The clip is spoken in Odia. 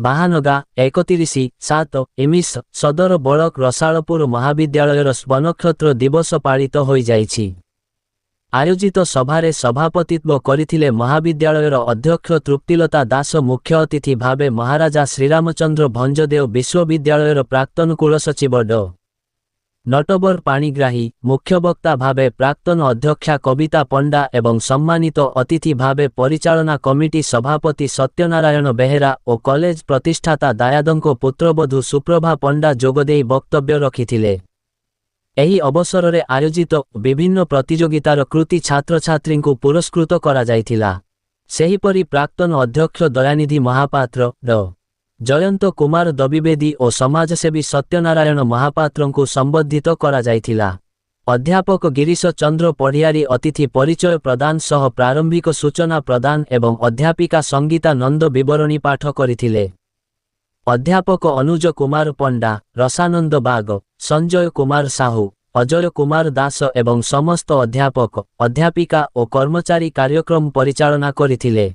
ବାହାନଗା 31/7 ଏମିସ୍ ସଦର ବଳକ ରସାଳପୁର ମହାବିଦ୍ୟାଳୟର ବନକ୍ଷତ୍ର ଦିବସ ପାଳିତ ହୋଇଯାଇଛି। ଆୟୋଜିତ ସଭାରେ ସଭାପତିତ୍ୱ କରିଥିଲେ ମହାବିଦ୍ୟାଳୟର ଅଧ୍ୟକ୍ଷ ତୃପ୍ତିଲତା ଦାସ। ମୁଖ୍ୟ ଅତିଥି ଭାବେ ମହାରାଜା ଶ୍ରୀରାମଚନ୍ଦ୍ର ଭଞ୍ଜଦେଓ, ବିଶ୍ୱବିଦ୍ୟାଳୟର ପ୍ରାକ୍ତନ କୁଳସଚିବ ଡ. ନଟବର ପାଣିଗ୍ରାହୀ, ମୁଖ୍ୟବକ୍ତା ଭାବେ ପ୍ରାକ୍ତନ ଅଧ୍ୟକ୍ଷା କବିତା ପଣ୍ଡା ଏବଂ ସମ୍ମାନିତ ଅତିଥି ଭାବେ ପରିଚାଳନା କମିଟି ସଭାପତି ସତ୍ୟନାରାୟଣ ବେହେରା ଓ କଲେଜ ପ୍ରତିଷ୍ଠାତା ଦାୟାଦଙ୍କ ପୁତ୍ରବଧୂ ସୁପ୍ରଭା ପଣ୍ଡା ଯୋଗଦେଇ ବକ୍ତବ୍ୟ ରଖିଥିଲେ। ଏହି ଅବସରରେ ଆୟୋଜିତ ବିଭିନ୍ନ ପ୍ରତିଯୋଗିତାର କୃତି ଛାତ୍ରଛାତ୍ରୀଙ୍କୁ ପୁରସ୍କୃତ କରାଯାଇଥିଲା। ସେହିପରି ପ୍ରାକ୍ତନ ଅଧ୍ୟକ୍ଷ ଦୟାନିଧି ମହାପାତ୍ର, ଡ. ଜୟନ୍ତ କୁମାର ଦବିବେଦୀ ଓ ସମାଜସେବୀ ସତ୍ୟନାରାୟଣ ମହାପାତ୍ରଙ୍କୁ ସମ୍ବର୍ଦ୍ଧିତ କରାଯାଇଥିଲା। ଅଧ୍ୟାପକ ଗିରୀଶ ଚନ୍ଦ୍ର ପଢ଼ିଆରୀ ଅତିଥି ପରିଚୟ ପ୍ରଦାନ ସହ ପ୍ରାରମ୍ଭିକ ସୂଚନା ପ୍ରଦାନ ଏବଂ ଅଧ୍ୟାପିକା ସଙ୍ଗୀତା ନନ୍ଦ ବିବରଣୀ ପାଠ କରିଥିଲେ। ଅଧ୍ୟାପକ ଅନୁଜ କୁମାର ପଣ୍ଡା, ରସାନନ୍ଦ ବାଗ, ସଞ୍ଜୟ କୁମାର ସାହୁ, ଅଜୟ କୁମାର ଦାସ ଏବଂ ସମସ୍ତ ଅଧ୍ୟାପକ, ଅଧ୍ୟାପିକା ଓ କର୍ମଚାରୀ କାର୍ଯ୍ୟକ୍ରମ ପରିଚାଳନା କରିଥିଲେ।